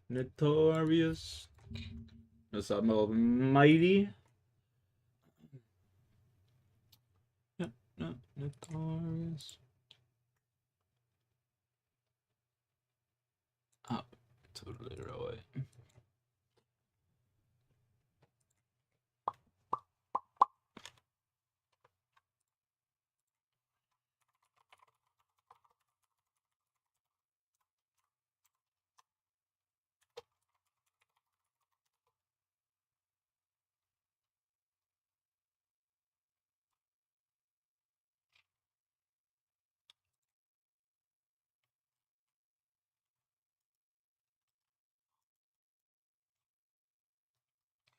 Notorious. What's up, Almighty? Notorious. Oh, totally right.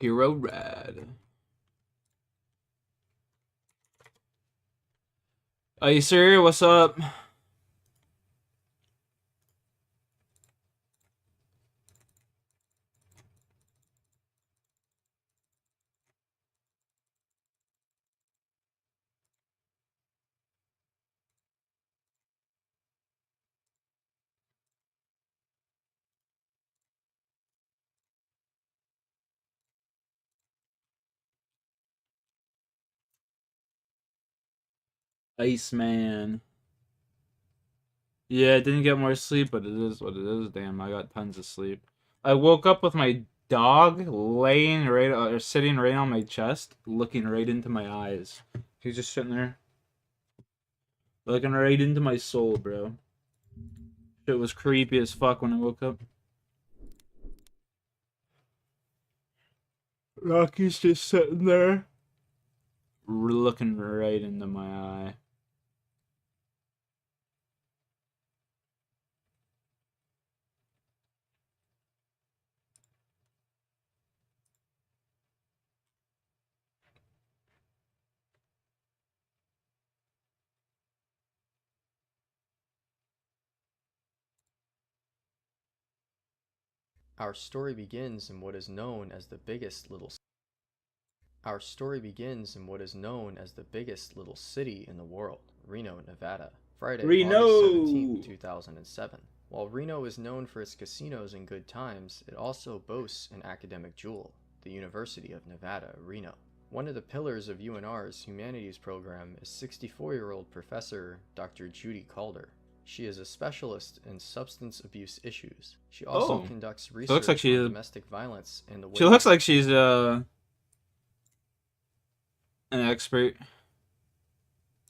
Hero Rad. Hey, sir, what's up? Iceman. Yeah, I didn't get more sleep, but it is what it is. Damn, I got tons of sleep. I woke up with my dog laying right or sitting right on my chest, looking right into my eyes. He's just sitting there, looking right into my soul, bro. It was creepy as fuck when I woke up. Rocky's just sitting there, looking right into my eye. Our story begins in what is known as the biggest little Our story begins in what is known as the biggest little city in the world, Reno, Nevada. Friday, August 17th, Reno! 2007. While Reno is known for its casinos and good times, it also boasts an academic jewel, the University of Nevada, Reno. One of the pillars of UNR's humanities program is 64-year-old professor Dr. Judy Calder. She is a specialist in substance abuse issues. She also Oh, conducts she looks like research on she's. domestic violence and the She looks ways like she's an expert.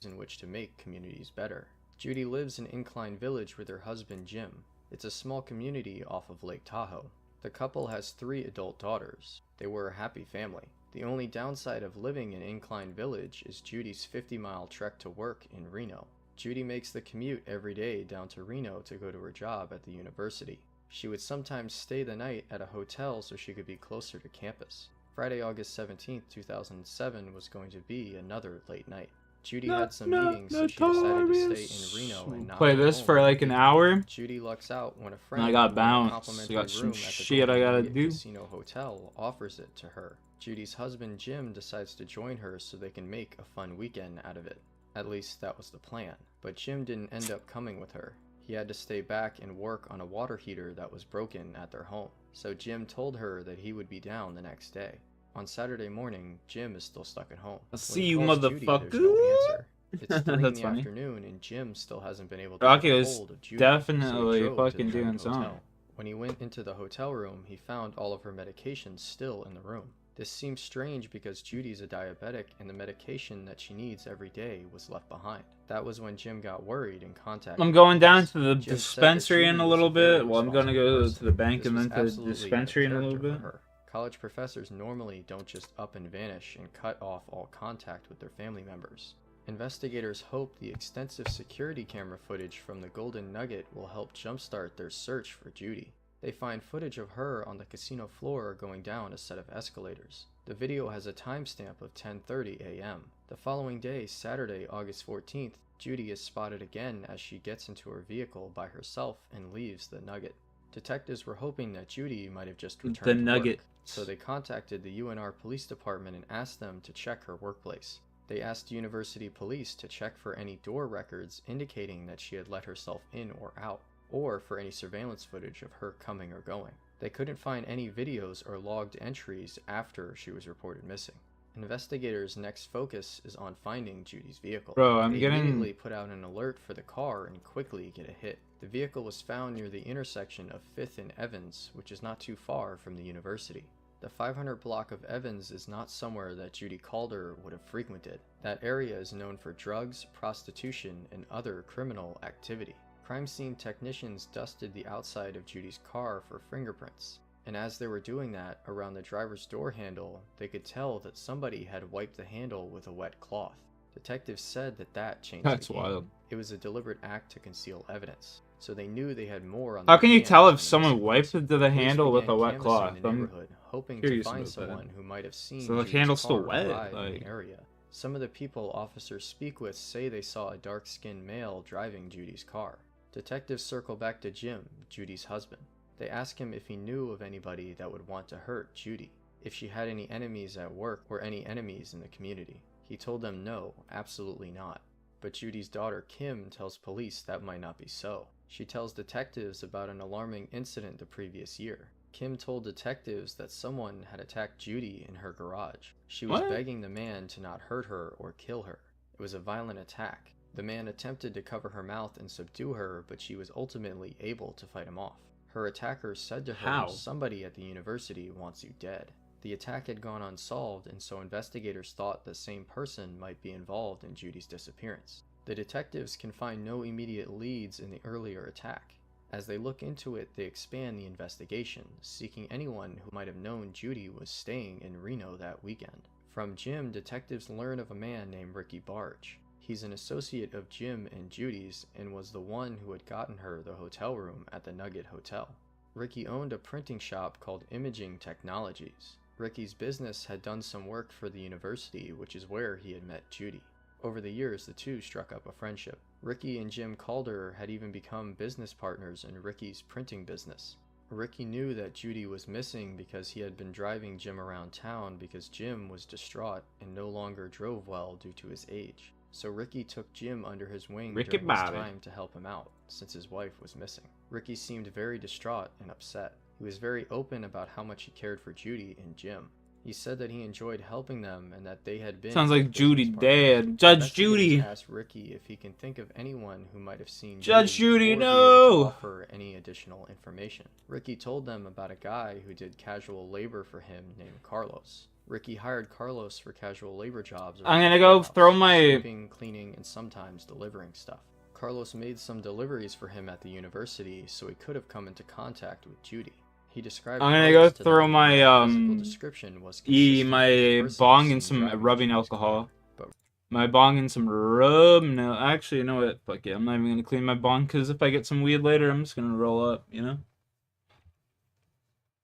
in which to make communities better. Judy lives in Incline Village with her husband Jim. It's a small community off of Lake Tahoe. The couple has 3 adult daughters. They were a happy family. The only downside of living in Incline Village is Judy's 50-mile trek to work in Reno. Judy makes the commute every day down to Reno to go to her job at the university. She would sometimes stay the night at a hotel so she could be closer to campus. Friday, August 17, 2007 was going to be another late night. Judy had some meetings, so she decided to stay in Reno and not Play go this home for that like an evening. hour. Judy lucks out when a And I friend got who wanted a bounce. I complimentary got some room at the shit I Golden gotta Nugget do. Casino Hotel offers it to her. Judy's husband Jim decides to join her so they can make a fun weekend out of it. At least that was the plan. But Jim didn't end up coming with her. He had to stay back and work on a water heater that was broken at their home. So Jim told her that he would be down the next day. On Saturday morning, Jim is still stuck at home. I'll When see he you, calls Judy, there's motherfucker. no answer. It's 3 in That's the funny. afternoon and Jim still hasn't been able to get Rocky a was hold of Judy, so he definitely drove to the fucking doing Nugget something. Hotel. When he went into the hotel room, he found all of her medications still in the room. This seems strange because Judy's a diabetic and the medication that she needs every day was left behind. That was when Jim got worried and contacted I'm going down police. to the Jim said that dispensary in Judy a was little very bit. Well, I'm gonna responsible go person. to the bank This and was then to the absolutely out of dispensary in a little character for bit. her. College professors normally don't just up and vanish and cut off all contact with their family members. Investigators hope the extensive security camera footage from the Golden Nugget will help jumpstart their search for Judy. They find footage of her on the casino floor going down a set of escalators. The video has a timestamp of 10:30 a.m. The following day, Saturday, August 14th, Judy is spotted again as she gets into her vehicle by herself and leaves the Nugget. Detectives were hoping that Judy might have just returned The to Nugget. work, so they contacted the UNR Police Department and asked them to check her workplace. They asked University Police to check for any door records indicating that she had let herself in or out. or for any surveillance footage of her coming or going. They couldn't find any videos or logged entries after she was reported missing. Investigators' next focus is on finding Judy's vehicle. Bro, I'm They getting... immediately put out an alert for the car and quickly get a hit. The vehicle was found near the intersection of 5th and Evans, which is not too far from the university. The 500 block of Evans is not somewhere that Judy Calder would have frequented. That area is known for drugs, prostitution, and other criminal activity. Crime scene technicians dusted the outside of Judy's car for fingerprints, and as they were doing that around the driver's door handle, they could tell that somebody had wiped the handle with a wet cloth. Detectives said that changed That's the game. wild. It was a deliberate act to conceal evidence, so they knew they had more on How their can you hands tell than if the someone missing wiped person. into the Police handle with a began wet canvassing cloth? the I'm neighborhood, hoping to curious find about that. someone who might have seen So the Judy's handle's car still wet, arrive in like- the area. Some of the people officers speak with say they saw a dark-skinned male driving Judy's car. Detectives circle back to Jim, Judy's husband. They ask him if he knew of anybody that would want to hurt Judy, if she had any enemies at work or any enemies in the community. He told them no, absolutely not. But Judy's daughter Kim tells police that might not be so. She tells detectives about an alarming incident the previous year. Kim told detectives that someone had attacked Judy in her garage. She was What? begging the man to not hurt her or kill her. It was a violent attack. The man attempted to cover her mouth and subdue her, but she was ultimately able to fight him off. Her attacker said to her, How? "Somebody at the university wants you dead." The attack had gone unsolved, and so investigators thought the same person might be involved in Judy's disappearance. The detectives can find no immediate leads in the earlier attack. As they look into it, they expand the investigation, seeking anyone who might have known Judy was staying in Reno that weekend. From Jim, detectives learn of a man named Ricky Barge. He's an associate of Jim and Judy's and was the one who had gotten her the hotel room at the Nugget Hotel. Ricky owned a printing shop called Imaging Technologies. Ricky's business had done some work for the university, which is where he had met Judy. Over the years, the two struck up a friendship. Ricky and Jim Calder had even become business partners in Ricky's printing business. Ricky knew that Judy was missing because he had been driving Jim around town because Jim was distraught and no longer drove well due to his age. So Ricky took Jim under his wing Ricky during this Bobby. time to help him out, since his wife was missing. Ricky seemed very distraught and upset. He was very open about how much he cared for Judy and Jim. He said that he enjoyed helping them and that they had been Sounds like business Judy partners. dead. Judge Investigators Judy. asked Ricky if he can think of anyone who might have seen Judge Judy, or be able to no! offer any additional information. Ricky told them about a guy who did casual labor for him named Carlos. Ricky hired Carlos for casual labor jobs. I'm around gonna the go warehouse, throw my- sweeping, cleaning, and sometimes delivering stuff. Carlos made some deliveries for him at the university, so he could have come into contact with Judy. He described I'm gonna Carlos go to throw them, my, and his physical description was consistent with the my person bong seen and some driving rubbing Judy's alcohol. car. But My bong and some rub. No, actually, you know what? Fuck it. I'm not even gonna clean my bong because if I get some weed later, I'm just gonna roll up. You know.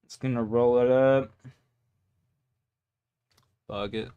Just gonna roll it up. Fuck it.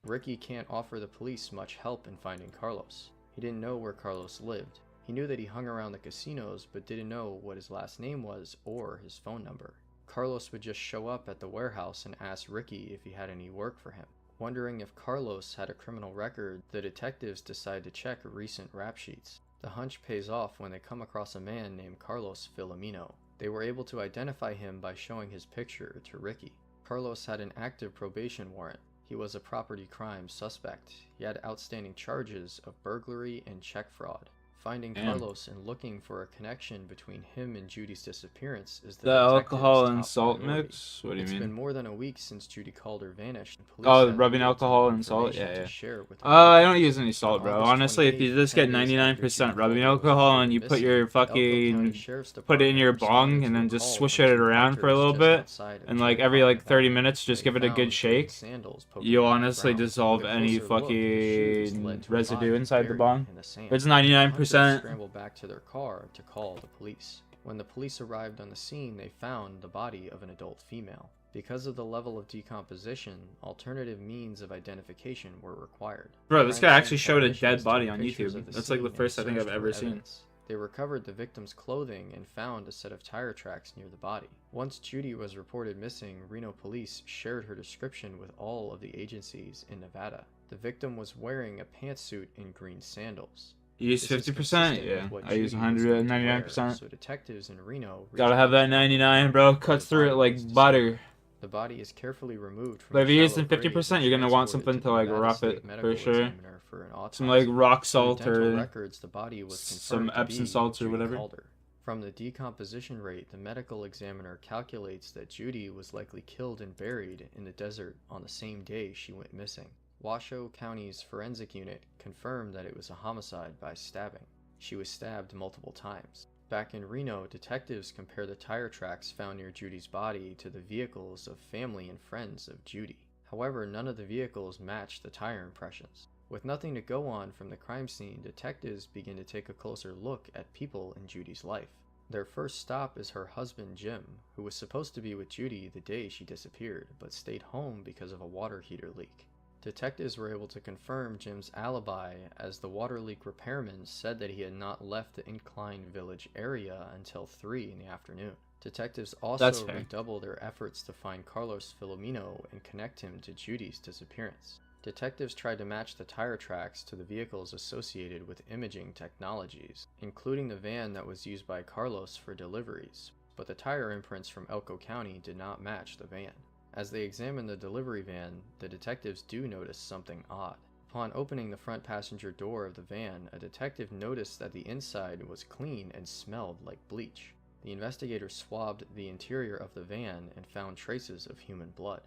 Ricky can't offer the police much help in finding Carlos. He didn't know where Carlos lived. He knew that he hung around the casinos, but didn't know what his last name was or his phone number. Carlos would just show up at the warehouse and ask Ricky if he had any work for him. Wondering if Carlos had a criminal record, the detectives decide to check recent rap sheets. The hunch pays off when they come across a man named Carlos Filomeno. They were able to identify him by showing his picture to Ricky. Carlos had an active probation warrant. He was a property crime suspect. He had outstanding charges of burglary and check fraud. Finding Damn. Carlos and looking for a connection between him and Judy's disappearance is the The detective's alcohol and top salt priority. mix. What do you It's mean? been more than a week since Judy Calder vanished. And police Oh, had rubbing little to no alcohol and salt? information Yeah, to yeah. share with the I public. don't use any salt, On bro. August Honestly, if you 28th, just 10 get days after 99% Judy rubbing Calder was alcohol reported and you put missing, your the Elko County fucking Sheriff's put it in Department your responded bong to and a then just call swish from it two around for a hunters little just bit, outside of and like Wintertodt, every like 30 Nevada. minutes, just They give it a found good green shake. sandals poking You'll out of the honestly ground. dissolve With a any closer look, the shoes fucking led to a residue body inside the buried bong. in the sand. It's The hunters 99%. scrambled back to their car to call the police. When the police arrived on the scene, they found the body of an adult female. Because of the level of decomposition, alternative means of identification were required. Bro, this Crime guy scene actually showed a technicians dead took body on pictures YouTube. of the That's like the scene first I and think I've searched ever for seen. evidence. They recovered the victim's clothing and found a set of tire tracks near the body. Once Judy was reported missing, Reno police shared her description with all of the agencies in Nevada. The victim was wearing a pantsuit and green sandals. You use This is 50%? consistent Yeah. with what I use Judy was going to wear, 199%. so detectives in Reno Gotta reach have out that to 99, bro. where Cuts the through it body like was discovered. butter. The body is carefully removed from But the if you're using shallow grave 50%, and you're gonna want transported something to to the like Nevada rough State it Medical for sure. Examiner for an autopsy. Some like rock Through salt dental or records, the body was some confirmed to Epsom be salts or Judy whatever. Calder. From the decomposition rate, the medical examiner calculates that Judy was likely killed and buried in the desert on the same day she went missing. Washoe County's forensic unit confirmed that it was a homicide by stabbing. She was stabbed multiple times. Back in Reno, detectives compare the tire tracks found near Judy's body to the vehicles of family and friends of Judy. However, none of the vehicles matched the tire impressions. With nothing to go on from the crime scene, detectives begin to take a closer look at people in Judy's life. Their first stop is her husband Jim, who was supposed to be with Judy the day she disappeared, but stayed home because of a water heater leak. Detectives were able to confirm Jim's alibi, as the water leak repairman said that he had not left the Incline Village area until 3 in the afternoon. Detectives also redouble their efforts to find Carlos Filomeno and connect him to Judy's disappearance. Detectives tried to match the tire tracks to the vehicles associated with imaging technologies, including the van that was used by Carlos for deliveries, but the tire imprints from Elko County did not match the van. As they examine the delivery van, the detectives do notice something odd. Upon opening the front passenger door of the van, a detective noticed that the inside was clean and smelled like bleach. The investigators swabbed the interior of the van and found traces of human blood.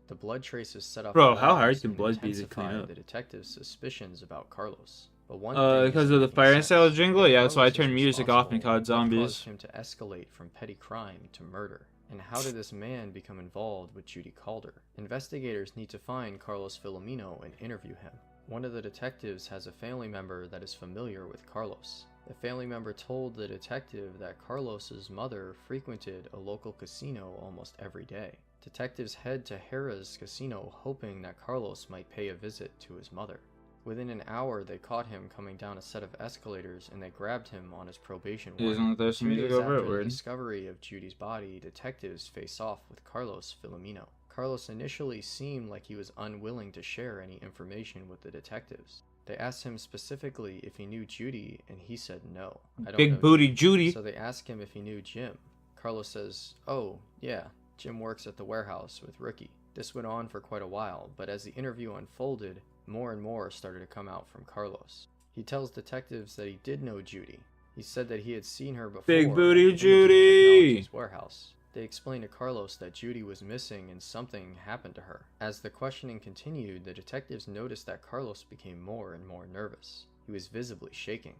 The blood traces set off Bro, alarms how hard can and blood be to clean intensified up? the detectives' suspicions about Carlos. But one thing Because isn't of the making fire sense. sale jingle? Yeah, that's why I Carlos is turned music off in responsible. COD What Zombies. caused him to escalate from petty crime to murder? And how did this man become involved with Judy Calder? Investigators need to find Carlos Filomeno and interview him. One of the detectives has a family member that is familiar with Carlos. The family member told the detective that Carlos's mother frequented a local casino almost every day. Detectives head to Hera's casino hoping that Carlos might pay a visit to his mother. Within an hour, they caught him coming down a set of escalators and they grabbed him on his probation warrant. 2 music days over after it, the weird. discovery of Judy's body, detectives face off with Carlos Filomeno. Carlos initially seemed like he was unwilling to share any information with the detectives. They asked him specifically if he knew Judy, and he said no. I don't know Big booty Judy. So they asked him if he knew Jim. Carlos says, "Oh, yeah, Jim works at the warehouse with Ricky." This went on for quite a while, but as the interview unfolded, more and more started to come out from Carlos. He tells detectives that he did know Judy. He said that he had seen her before Big at booty the Imaging Judy! Technologies warehouse. They explained to Carlos that Judy was missing and something happened to her. As the questioning continued, the detectives noticed that Carlos became more and more nervous. He was visibly shaking.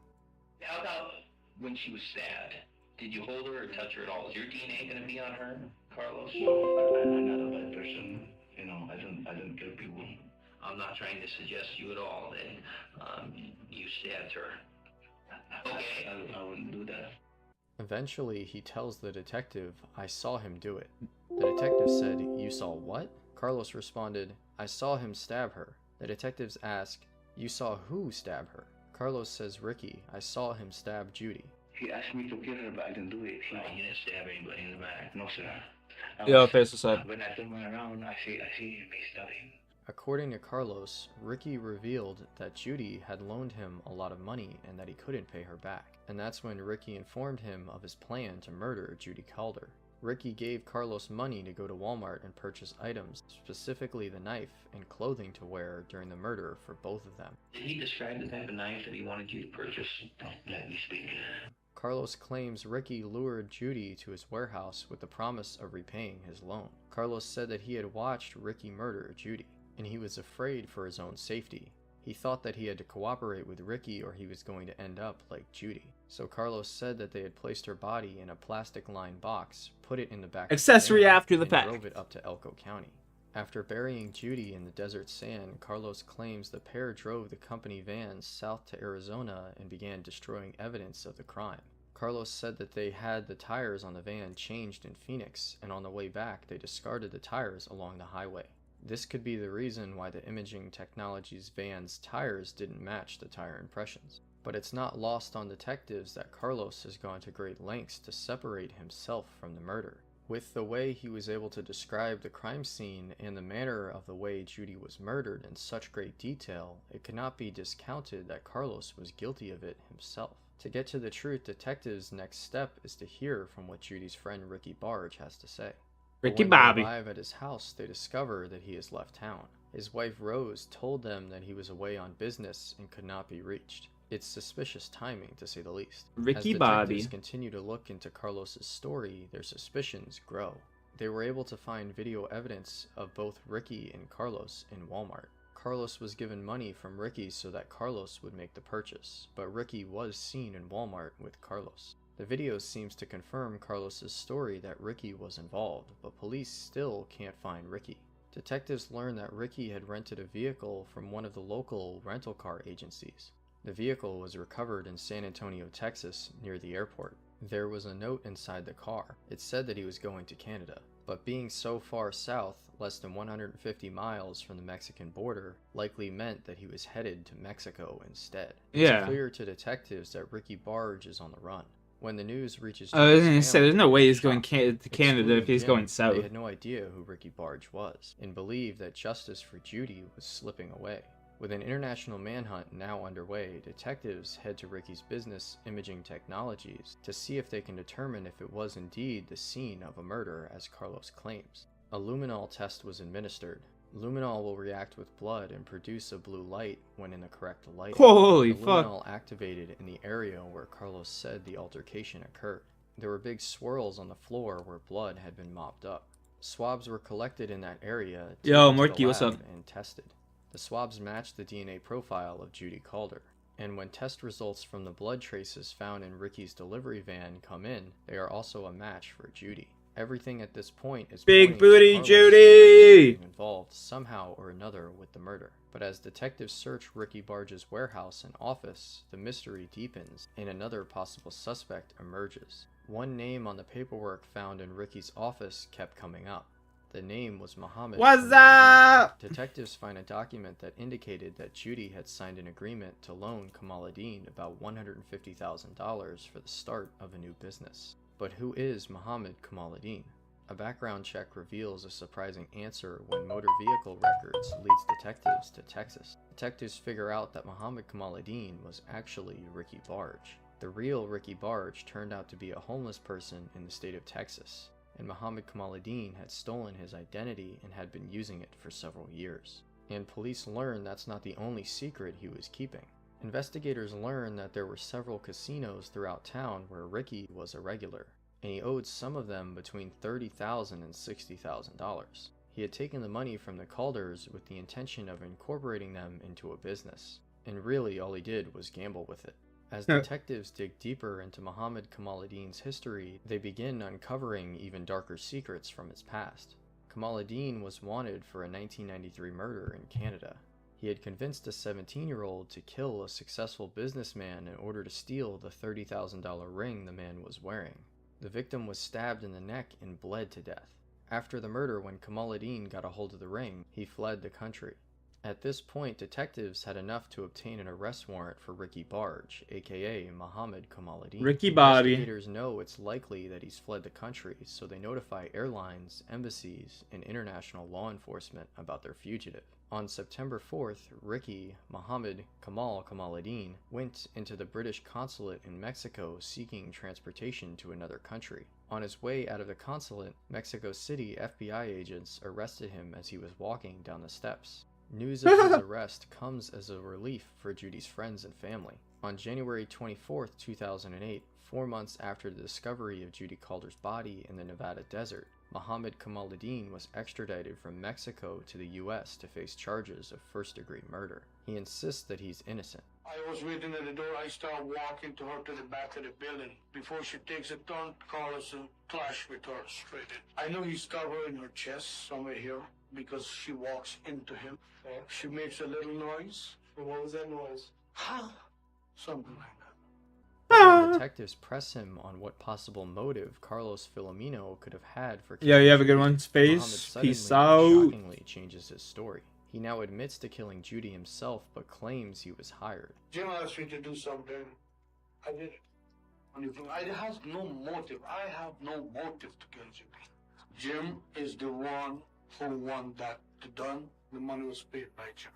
How about when she was stabbed? Did you hold her or touch her at all? Is your DNA going to be on her, Carlos? No, I'm not a bad person. You know, I don't kill people. I'm not trying to suggest you at all that you stabbed her. Okay. I wouldn't do that. Eventually, he tells the detective, "I saw him do it." The detective said, "You saw what?" Carlos responded, "I saw him stab her." The detectives ask, "You saw who stab her?" Carlos says, "Ricky, I saw him stab Judy." He asked me to kill her, but I didn't do it. Right, you didn't stab anybody in the back. No, sir. Yo, face aside. When I turn around, I see him stabbing. According to Carlos, Ricky revealed that Judy had loaned him a lot of money and that he couldn't pay her back. And that's when Ricky informed him of his plan to murder Judy Calder. Ricky gave Carlos money to go to Walmart and purchase items, specifically the knife and clothing to wear during the murder for both of them. Did he describe the type of knife that he wanted you to purchase? Don't let me speak. Carlos claims Ricky lured Judy to his warehouse with the promise of repaying his loan. Carlos said that he had watched Ricky murder Judy, and he was afraid for his own safety. He thought that he had to cooperate with Ricky or he was going to end up like Judy. So Carlos said that they had placed her body in a plastic-lined box, put it in the back Accessory of the van, after the and fact. drove it up to Elko County. After burying Judy in the desert sand, Carlos claims the pair drove the company van south to Arizona and began destroying evidence of the crime. Carlos said that they had the tires on the van changed in Phoenix, and on the way back they discarded the tires along the highway. This could be the reason why the Imaging Technologies van's tires didn't match the tire impressions. But it's not lost on detectives that Carlos has gone to great lengths to separate himself from the murder. With the way he was able to describe the crime scene and the manner of the way Judy was murdered in such great detail, it could not be discounted that Carlos was guilty of it himself. To get to the truth, detectives' next step is to hear from what Judy's friend Ricky Barge has to say. Ricky When Bobby. they arrive at his house, they discover that he has left town. His wife Rose told them that he was away on business and could not be reached. It's suspicious timing, to say the least. Ricky As Bobby. detectives continue to look into Carlos's story, their suspicions grow. They were able to find video evidence of both Ricky and Carlos in Walmart. Carlos was given money from Ricky so that Carlos would make the purchase, but Ricky was seen in Walmart with Carlos. The video seems to confirm Carlos's story that Ricky was involved, but police still can't find Ricky. Detectives learn that Ricky had rented a vehicle from one of the local rental car agencies. The vehicle was recovered in San Antonio, Texas, near the airport. There was a note inside the car. It said that he was going to Canada, but being so far south, less than 150 miles from the Mexican border, likely meant that he was headed to Mexico instead. Yeah. It's clear to detectives that Ricky Barge is on the run. When the news reaches I was Judy's gonna say, family, there's no way he's they're going shocked. to Canada if he's Excluding going Jim, south. They had no idea who Ricky Barge was, and believed that justice for Judy was slipping away. With an international manhunt now underway, detectives head to Ricky's business, Imaging Technologies, to see if they can determine if it was indeed the scene of a murder as Carlos claims. A luminol test was administered. Luminol will react with blood and produce a blue light when in the correct lighting. Holy The fuck. luminol activated in the area where Carlos said the altercation occurred. There were big swirls on the floor where blood had been mopped up. Swabs were collected in that area, Yo, taken to the Morky, what's lab, up? and tested. The swabs matched the DNA profile of Judy Calder, and when test results from the blood traces found in Ricky's delivery van come in, they are also a match for Judy. Everything at this point is Big pointing to booty Carlos Judy! being involved somehow or another with the murder. But as detectives search Ricky Barge's warehouse and office, the mystery deepens, and another possible suspect emerges. One name on the paperwork found in Ricky's office kept coming up. The name was Muhammad. What's Kamal. up? Detectives find a document that indicated that Judy had signed an agreement to loan Kamaluddin about $150,000 for the start of a new business. But who is Muhammad Kamaluddin? A background check reveals a surprising answer when motor vehicle records leads detectives to Texas. Detectives figure out that Muhammad Kamaluddin was actually Ricky Barge. The real Ricky Barge turned out to be a homeless person in the state of Texas, and Muhammad Kamaluddin had stolen his identity and had been using it for several years. And police learn that's not the only secret he was keeping. Investigators learn that there were several casinos throughout town where Ricky was a regular, and he owed some of them between $30,000 and $60,000. He had taken the money from the Calders with the intention of incorporating them into a business, and really all he did was gamble with it. As detectives dig deeper into Muhammad Kamaluddin's history, they begin uncovering even darker secrets from his past. Kamaluddin was wanted for a 1993 murder in Canada. He had convinced a 17-year-old to kill a successful businessman in order to steal the $30,000 ring the man was wearing. The victim was stabbed in the neck and bled to death. After the murder, when Kamaluddin got a hold of the ring, he fled the country. At this point, detectives had enough to obtain an arrest warrant for Ricky Barge, aka Muhammad Kamaluddin. Ricky Bobby. Investigators know it's likely that he's fled the country, so they notify airlines, embassies, and international law enforcement about their fugitive. On September 4th, Ricky, Muhammad Kamaluddin, went into the British consulate in Mexico seeking transportation to another country. On his way out of the consulate, Mexico City FBI agents arrested him as he was walking down the steps. News of his arrest comes as a relief for Judy's friends and family. On January 24, 2008, 4 months after the discovery of Judy Calder's body in the Nevada desert, Muhammad Kamaluddin was extradited from Mexico to the U.S. to face charges of first-degree murder. He insists that he's innocent. I was waiting at the door. I start walking to her to the back of the building. Before she takes a turn, Carlos clashed with her straight in. I know he stabbed her in her chest, somewhere here, because she walks into him. Okay. She makes a little noise. And what was that noise? Ha! Something like that. When detectives press him on what possible motive Carlos Filomeno could have had for Yo, you have a good Judy, one. Muhammad Space. suddenly Peace and out. shockingly changes his story. He now admits to killing Judy himself, but claims he was hired. Jim asked me to do something. I did it. I have no motive. I have no motive to kill Judy. Jim is the one who won that done. The money was paid by Jim.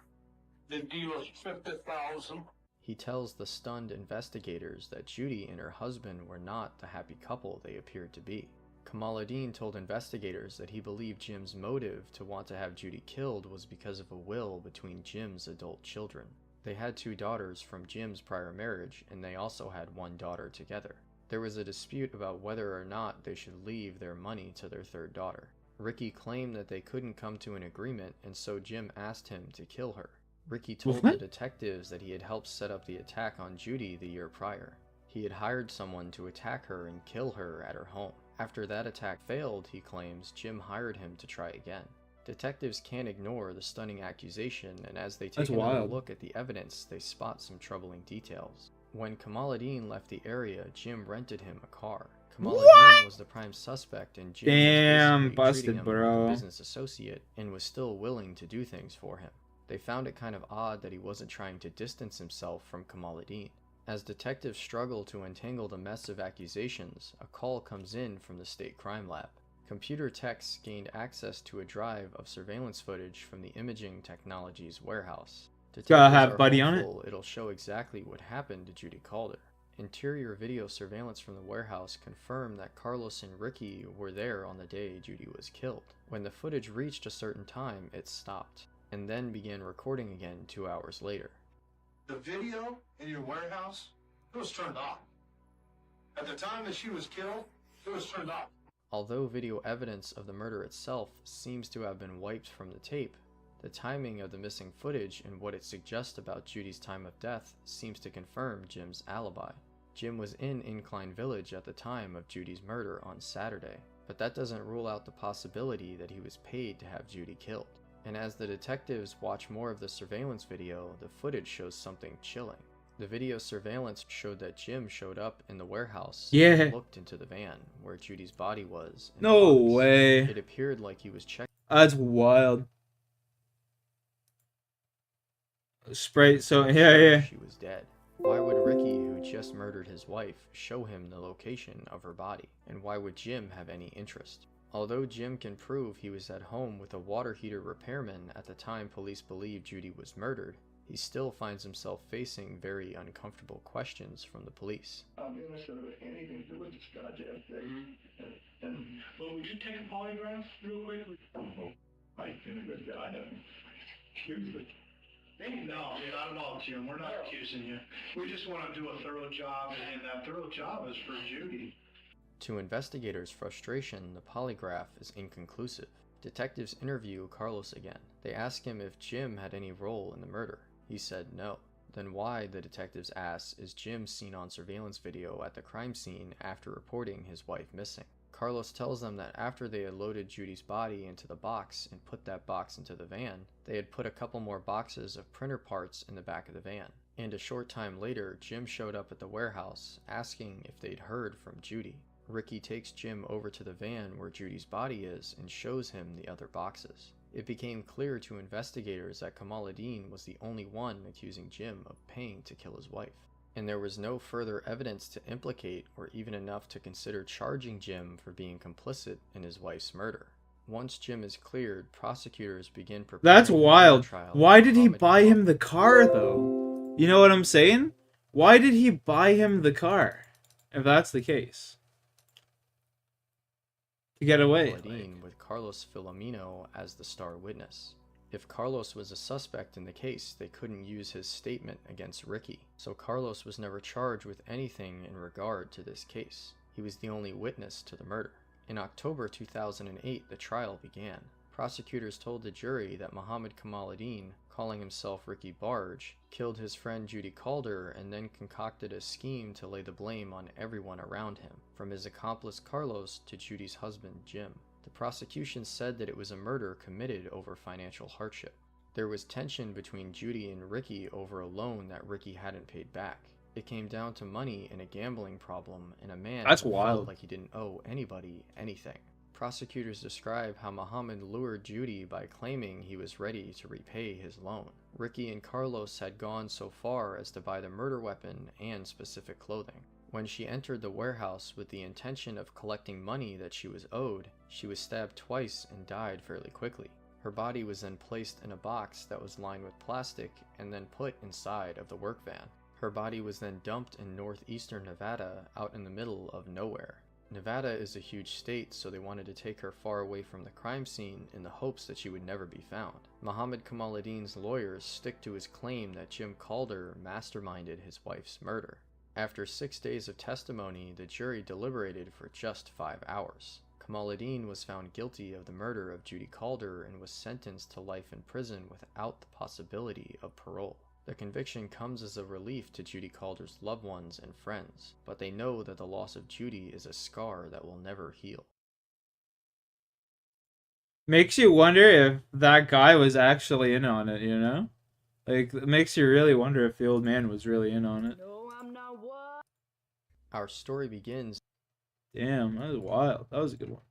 The deal was 50,000. He tells the stunned investigators that Judy and her husband were not the happy couple they appeared to be. Kamaluddin told investigators that he believed Jim's motive to want to have Judy killed was because of a will between Jim's adult children. They had 2 daughters from Jim's prior marriage, and they also had 1 daughter together. There was a dispute about whether or not they should leave their money to their 3rd daughter. Ricky claimed that they couldn't come to an agreement, and so Jim asked him to kill her. Ricky told the detectives that he had helped set up the attack on Judy the year prior. He had hired someone to attack her and kill her at her home. After that attack failed, he claims, Jim hired him to try again. Detectives can't ignore the stunning accusation, and as they take another look at the evidence, they spot some troubling details. When Kamaluddin left the area, Jim rented him a car. Kamaluddin was the prime suspect, and Jim was basically busted, treating him bro. like a business associate and was still willing to do things for him. They found it kind of odd that he wasn't trying to distance himself from Kamaluddin. As detectives struggle to untangle the mess of accusations, a call comes in from the state crime lab. Computer techs gained access to a drive of surveillance footage from the imaging technologies warehouse. Gotta have Detectives are Buddy on it. hopeful it'll show exactly what happened to Judy Calder. Interior video surveillance from the warehouse confirmed that Carlos and Ricky were there on the day Judy was killed. When the footage reached a certain time, it stopped, and then began recording again 2 hours later. The video in your warehouse, it was turned on. At the time that she was killed, it was turned on. Although video evidence of the murder itself seems to have been wiped from the tape, the timing of the missing footage and what it suggests about Judy's time of death seems to confirm Jim's alibi. Jim was in Incline Village at the time of Judy's murder on Saturday, but that doesn't rule out the possibility that he was paid to have Judy killed. And as the detectives watch more of the surveillance video, the footage shows something chilling. The video surveillance showed that Jim showed up in the warehouse and looked into the van where Judy's body was. No way. It appeared like he was checking. That's wild. Sprite, so yeah. She was dead. Why would Ricky, who just murdered his wife, show him the location of her body? And why would Jim have any interest? Although Jim can prove he was at home with a water heater repairman at the time police believe Judy was murdered, he still finds himself facing very uncomfortable questions from the police. I'm innocent of anything to do with this goddamn thing. Well, would you take a polygraph real quick? Oh, I've been a good guy. Excuse me. No, not at all, Jim. We're not accusing you. We just want to do a thorough job, and that thorough job is for Judy. To investigators' frustration, the polygraph is inconclusive. Detectives interview Carlos again. They ask him if Jim had any role in the murder. He said no. Then why, the detectives ask, is Jim seen on surveillance video at the crime scene after reporting his wife missing? Carlos tells them that after they had loaded Judy's body into the box and put that box into the van, they had put a couple more boxes of printer parts in the back of the van. And a short time later, Jim showed up at the warehouse asking if they'd heard from Judy. Ricky takes Jim over to the van where Judy's body is and shows him the other boxes. It became clear to investigators that Kamaluddin was the only one accusing Jim of paying to kill his wife. And there was no further evidence to implicate or even enough to consider charging Jim for being complicit in his wife's murder. Once Jim is cleared, prosecutors begin preparing. That's wild. Why did he buy him the car, though? You know what I'm saying? Why did he buy him the car, if that's the case? To get away. With Carlos Filomeno as the star witness. If Carlos was a suspect in the case, they couldn't use his statement against Ricky, so Carlos was never charged with anything in regard to this case. He was the only witness to the murder. In October 2008, the trial began. Prosecutors told the jury that Mohammed Kamaluddin, calling himself Ricky Barge, killed his friend Judy Calder and then concocted a scheme to lay the blame on everyone around him, from his accomplice Carlos to Judy's husband Jim. The prosecution said that it was a murder committed over financial hardship. There was tension between Judy and Ricky over a loan that Ricky hadn't paid back. It came down to money and a gambling problem, and a man who felt like he didn't owe anybody anything. Prosecutors describe how Mohammed lured Judy by claiming he was ready to repay his loan. Ricky and Carlos had gone so far as to buy the murder weapon and specific clothing. When she entered the warehouse with the intention of collecting money that she was owed, she was stabbed twice and died fairly quickly. Her body was then placed in a box that was lined with plastic and then put inside of the work van. Her body was then dumped in northeastern Nevada, out in the middle of nowhere. Nevada is a huge state, so they wanted to take her far away from the crime scene in the hopes that she would never be found. Muhammad Kamaluddin's lawyers stick to his claim that Jim Calder masterminded his wife's murder. After 6 days of testimony, the jury deliberated for just 5 hours. Kamaluddin was found guilty of the murder of Judy Calder and was sentenced to life in prison without the possibility of parole. The conviction comes as a relief to Judy Calder's loved ones and friends, but they know that the loss of Judy is a scar that will never heal. Makes you wonder if that guy was actually in on it, you know? Like, it makes you really wonder if the old man was really in on it. No, I'm not what? Our story begins. Damn, that was wild. That was a good one.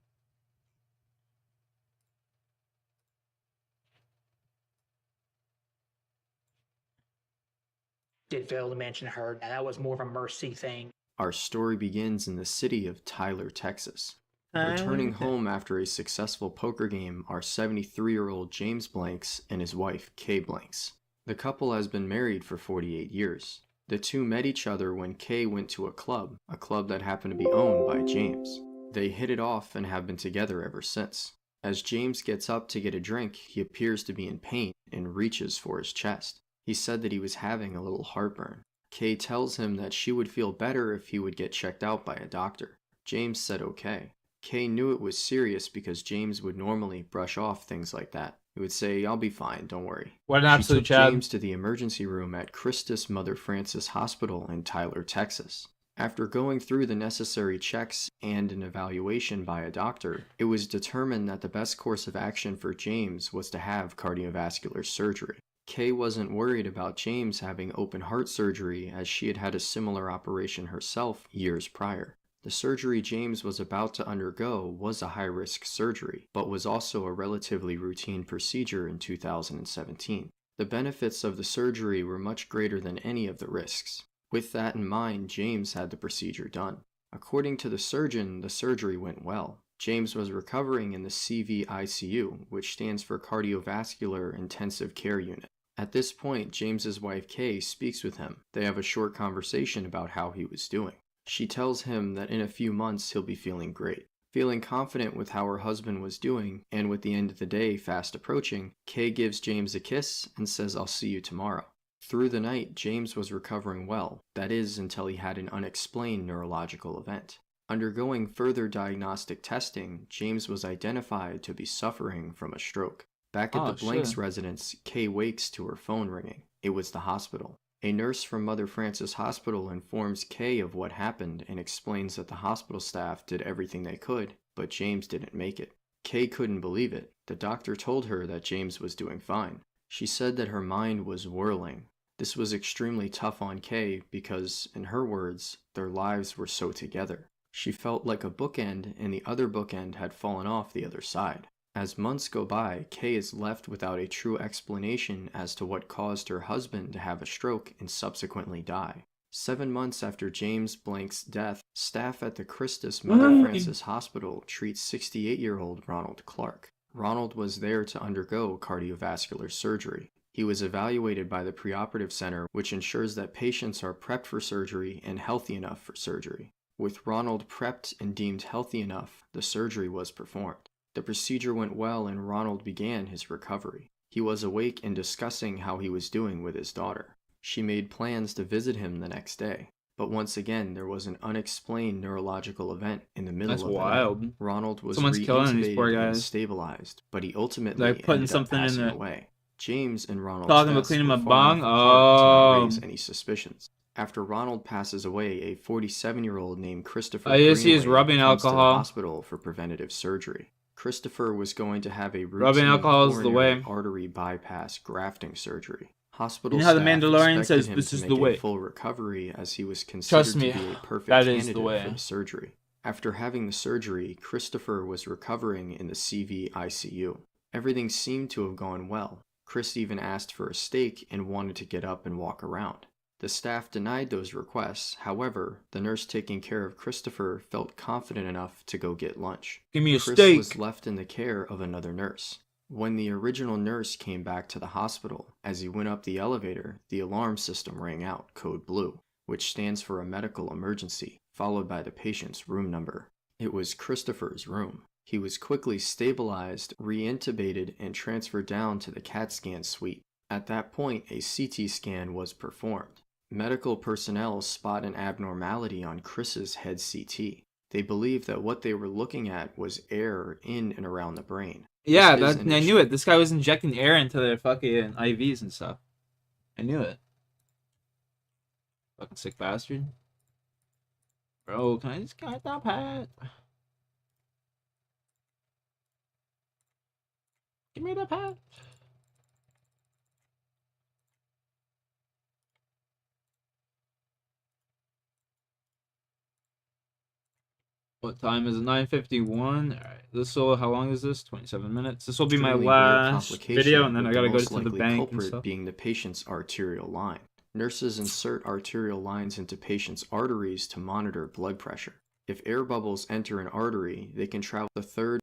Did fail to mention her. That was more of a mercy thing. Our story begins in the city of Tyler, Texas. Returning home after a successful poker game are 73-year-old James Blanks and his wife, Kay Blanks. The couple has been married for 48 years. The two met each other when Kay went to a club that happened to be owned by James. They hit it off and have been together ever since. As James gets up to get a drink, he appears to be in pain and reaches for his chest. He said that he was having a little heartburn. Kay tells him that she would feel better if he would get checked out by a doctor. James said okay. Kay knew it was serious because James would normally brush off things like that. He would say, "I'll be fine, don't worry." What an absolute She took Chad. James to the emergency room at Christus Mother Francis Hospital in Tyler, Texas. After going through the necessary checks and an evaluation by a doctor, it was determined that the best course of action for James was to have cardiovascular surgery. Kay wasn't worried about James having open heart surgery as she had had a similar operation herself years prior. The surgery James was about to undergo was a high-risk surgery, but was also a relatively routine procedure in 2017. The benefits of the surgery were much greater than any of the risks. With that in mind, James had the procedure done. According to the surgeon, the surgery went well. James was recovering in the CVICU, which stands for Cardiovascular Intensive Care Unit. At this point, James's wife Kay speaks with him. They have a short conversation about how he was doing. She tells him that in a few months he'll be feeling great. Feeling confident with how her husband was doing, and with the end of the day fast approaching, Kay gives James a kiss and says, "I'll see you tomorrow." Through the night, James was recovering well, that is, until he had an unexplained neurological event. Undergoing further diagnostic testing, James was identified to be suffering from a stroke. Back at the Blanks residence, Kay wakes to her phone ringing. It was the hospital. A nurse from Mother Francis Hospital informs Kay of what happened and explains that the hospital staff did everything they could, but James didn't make it. Kay couldn't believe it. The doctor told her that James was doing fine. She said that her mind was whirling. This was extremely tough on Kay because, in her words, their lives were so together. She felt like a bookend, and the other bookend had fallen off the other side. As months go by, Kay is left without a true explanation as to what caused her husband to have a stroke and subsequently die. 7 months after James Blank's death, staff at the Christus Mother Francis Hospital treats 68-year-old Ronald Clark. Ronald was there to undergo cardiovascular surgery. He was evaluated by the preoperative center, which ensures that patients are prepped for surgery and healthy enough for surgery. With Ronald prepped and deemed healthy enough, the surgery was performed. The procedure went well and Ronald began his recovery. He was awake and discussing how he was doing with his daughter. She made plans to visit him the next day. But once again, there was an unexplained neurological event in the middle of the night. Ronald was reintubated and stabilized, but he ultimately ended up passing away. James and Ronald's deaths were far enough apart to not raise any suspicions. After Ronald passes away, a 47-year-old named Christopher Greenway comes to the hospital for preventative surgery. Christopher was going to have a routine coronary artery bypass grafting surgery. Hospital staff expected him to make a full recovery as he was considered to be a perfect candidate for the surgery. After having the surgery, Christopher was recovering in the CVICU. Everything seemed to have gone well. Chris even asked for a steak and wanted to get up and walk around. The staff denied those requests. However, the nurse taking care of Christopher felt confident enough to go get lunch. Give me a Chris steak. was left in the care of another nurse. When the original nurse came back to the hospital, as he went up the elevator, the alarm system rang out, code blue, which stands for a medical emergency, followed by the patient's room number. It was Christopher's room. He was quickly stabilized, re-intubated, and transferred down to the CAT scan suite. At that point, a CT scan was performed. Medical personnel spot an abnormality on Chris's head CT. They believe that what they were looking at was air in and around the brain. Yeah, This is that an I issue. knew it. This guy was injecting air into their fucking IVs and stuff. I knew it. Fucking sick bastard. Bro, can I just get that pet? Give me the pet. What time is it? 9:51. Alright, how long is this? 27 minutes. This will be my Extremely rare last complication, video, and then I with gotta the go most to the likely bank and culprit stuff. being the patient's arterial line. Nurses insert arterial lines into patients' arteries to monitor blood pressure. If air bubbles enter an artery, they can travel the third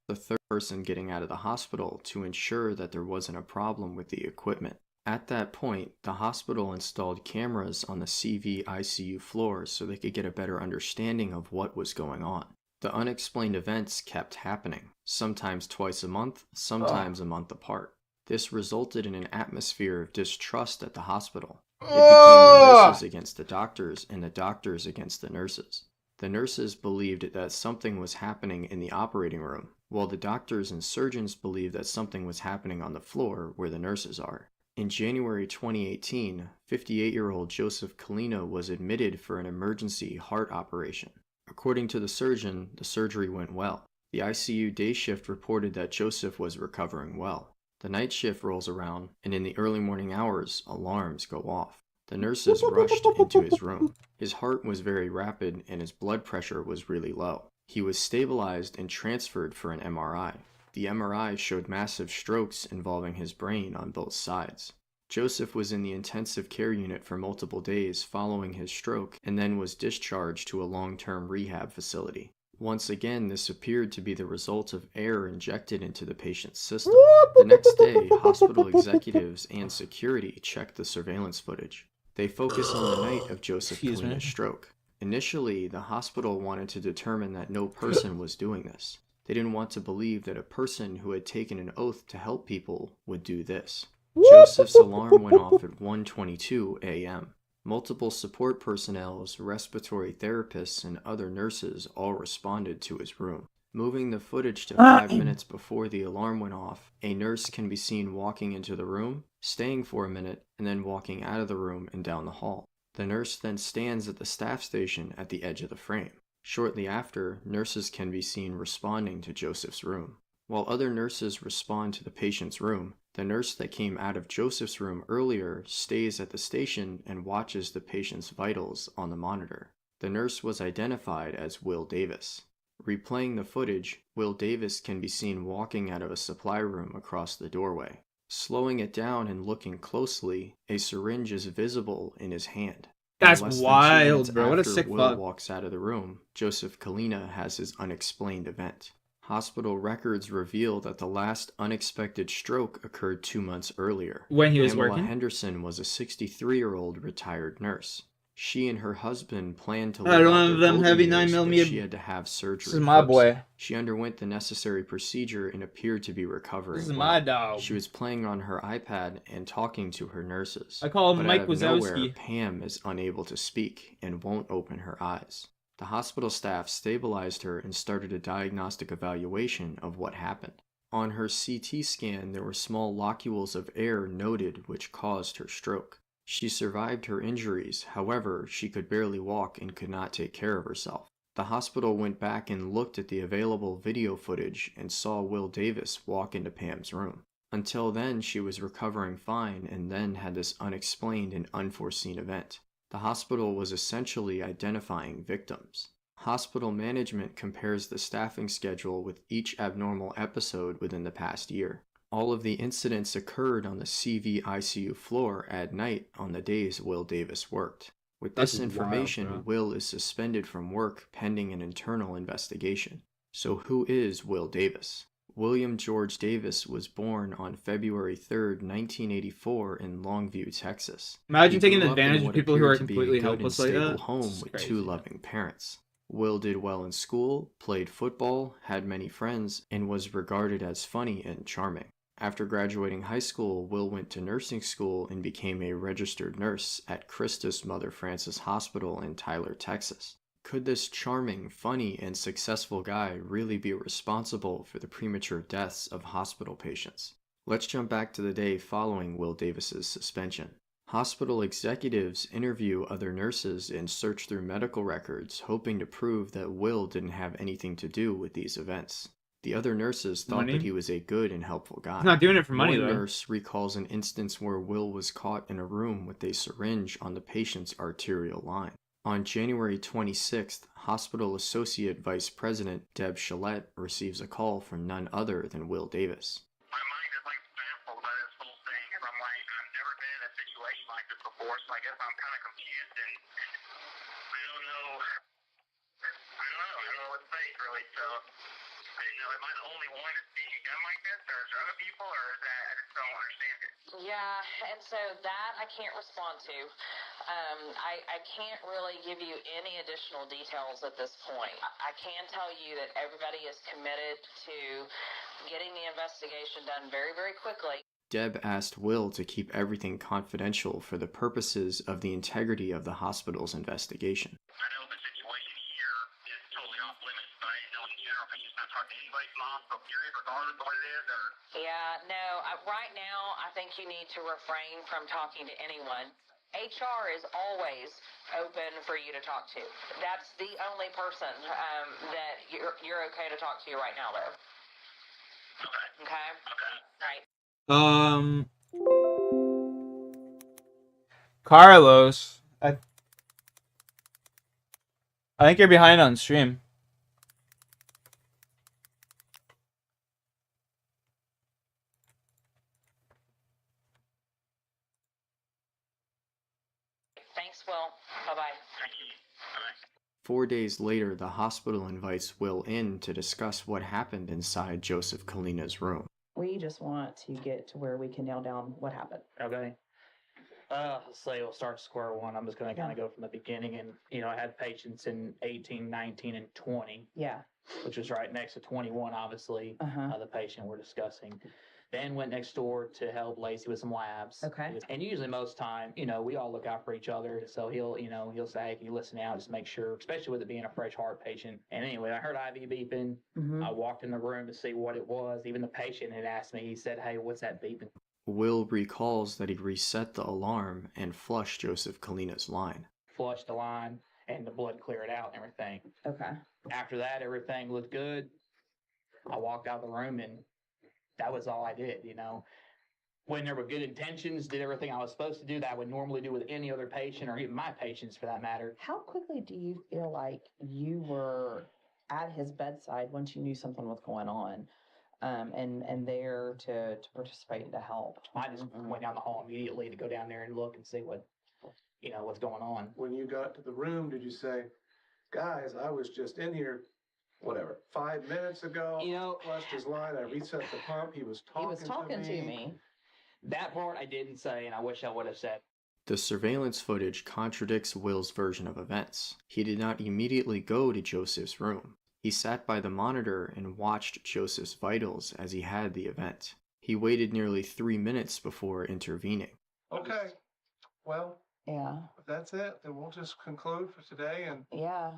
person getting out of the hospital to ensure that there wasn't a problem with the equipment. At that point, the hospital installed cameras on the CV ICU floors so they could get a better understanding of what was going on. The unexplained events kept happening, sometimes twice a month, sometimes a month apart. This resulted in an atmosphere of distrust at the hospital. It became the nurses against the doctors and the doctors against the nurses. The nurses believed that something was happening in the operating room, while the doctors and surgeons believed that something was happening on the floor where the nurses are. In January 2018, 58-year-old Joseph Kalina was admitted for an emergency heart operation. According to the surgeon, the surgery went well. The ICU day shift reported that Joseph was recovering well. The night shift rolls around, and in the early morning hours, alarms go off. The nurses rushed into his room. His heart was very rapid, and his blood pressure was really low. He was stabilized and transferred for an MRI. The MRI showed massive strokes involving his brain on both sides. Joseph was in the intensive care unit for multiple days following his stroke and then was discharged to a long-term rehab facility. Once again, this appeared to be the result of air injected into the patient's system. The next day, hospital executives and security checked the surveillance footage. They focus on the night of Joseph Kalina's stroke. Initially, the hospital wanted to determine that no person was doing this. They didn't want to believe that a person who had taken an oath to help people would do this. Joseph's alarm went off at 1:22 a.m. Multiple support personnel, respiratory therapists, and other nurses all responded to his room. Moving the footage to 5 minutes before the alarm went off, a nurse can be seen walking into the room, staying for a minute, and then walking out of the room and down the hall. The nurse then stands at the staff station at the edge of the frame. Shortly after, nurses can be seen responding to Joseph's room. While other nurses respond to the patient's room, the nurse that came out of Joseph's room earlier stays at the station and watches the patient's vitals on the monitor. The nurse was identified as Will Davis. Replaying the footage, Will Davis can be seen walking out of a supply room across the doorway. Slowing it down and looking closely, a syringe is visible in his hand. That's Less than 2 wild, minutes bro. What a after sick Will fuck. walks out of the room, Joseph Kalina has his unexplained event. Hospital records reveal that the last unexpected stroke occurred 2 months earlier. When he was Pamela working? Henderson was a 63-year-old retired nurse. She and her husband planned to I live don't out have their them golden heavy years, 9mm. but she had to have surgery This is my first. boy. She underwent the necessary procedure and appeared to be recovering This is well. my dog. She was playing on her iPad and talking to her nurses. I call him But Mike out of nowhere, Wazowski. Pam is unable to speak and won't open her eyes. The hospital staff stabilized her and started a diagnostic evaluation of what happened. On her CT scan, there were small locules of air noted which caused her stroke. She survived her injuries, however, she could barely walk and could not take care of herself. The hospital went back and looked at the available video footage and saw Will Davis walk into Pam's room. Until then, she was recovering fine and then had this unexplained and unforeseen event. The hospital was essentially identifying victims. Hospital management compares the staffing schedule with each abnormal episode within the past year. All of the incidents occurred on the CV ICU floor at night on the days Will Davis worked. With That's this wild, information, bro. Will is suspended from work pending an internal investigation. So who is Will Davis? William George Davis was born on February 3rd, 1984 in Longview, Texas. Imagine He taking grew up in advantage of what people who appeared are to be a completely good and helpless like stable that. home It's with crazy. two loving parents. Will did well in school, played football, had many friends, and was regarded as funny and charming. After graduating high school, Will went to nursing school and became a registered nurse at Christus Mother Frances Hospital in Tyler, Texas. Could this charming, funny, and successful guy really be responsible for the premature deaths of hospital patients? Let's jump back to the day following Will Davis's suspension. Hospital executives interview other nurses and search through medical records, hoping to prove that Will didn't have anything to do with these events. The other nurses thought Money? that he was a good and helpful guy. He's not doing it for money, One though. nurse recalls an instance where Will was caught in a room with a syringe on the patient's arterial line. On January 26th, Hospital Associate Vice President Deb Chalette receives a call from none other than Will Davis. My mind is like baffled by this whole thing, and I'm like, I've never been in a situation like this before, so I guess I'm kind of confused, and I don't know what to think, really, so I didn't know, am I the only one that's being done like this, or is there other people, or is that, I just don't understand it. Yeah, and so that I can't respond to. I can't really give you any additional details at this point. I can tell you that everybody is committed to getting the investigation done very, very quickly. Deb asked Will to keep everything confidential for the purposes of the integrity of the hospital's investigation. I know the situation here is totally off limits, but I didn't know in general if I just not talk to anybody from the hospital, period, regardless of what it is, or... Yeah, no, right now I think you need to refrain from talking to anyone. HR is always open for you to talk to. That's the only person that you're okay to talk to right now, though. Okay. Okay? Okay. Right. Carlos, I think you're behind on stream. Thanks, Will. Bye-bye. Thank you. Bye-bye. 4 days later, the hospital invites Will in to discuss what happened inside Joseph Kalina's room. We just want to get to where we can nail down what happened. Okay. Let's say we'll start square one. I'm just going to kind of go from the beginning. And, I had patients in 18, 19, and 20. Yeah. Which was right next to 21, obviously, Uh-huh. the patient we're discussing. Then went next door to help Lacey with some labs. Okay. And usually most time, we all look out for each other. So he'll say, hey, can you listen out? Just make sure, especially with it being a fresh heart patient. And anyway, I heard IV beeping. Mm-hmm. I walked in the room to see what it was. Even the patient had asked me, he said, hey, what's that beeping? Will recalls that he reset the alarm and flushed Joseph Kalina's line. Flushed the line and the blood cleared out and everything. Okay. After that, everything looked good. I walked out of the room and that was all I did, When there were good intentions, did everything I was supposed to do that I would normally do with any other patient or even my patients for that matter. How quickly do you feel like you were at his bedside once you knew something was going on, and there to participate and to help? I just went down the hall immediately to go down there and look and see what's going on. When you got to the room, did you say, guys, I was just in here, 5 minutes ago, flushed his line, I reset the pump, he was talking to me. That part I didn't say, and I wish I would have said. The surveillance footage contradicts Will's version of events. He did not immediately go to Joseph's room. He sat by the monitor and watched Joseph's vitals as he had the event. He waited nearly 3 minutes before intervening. Okay, well, Yeah. if that's it, then we'll just conclude for today and... Yeah.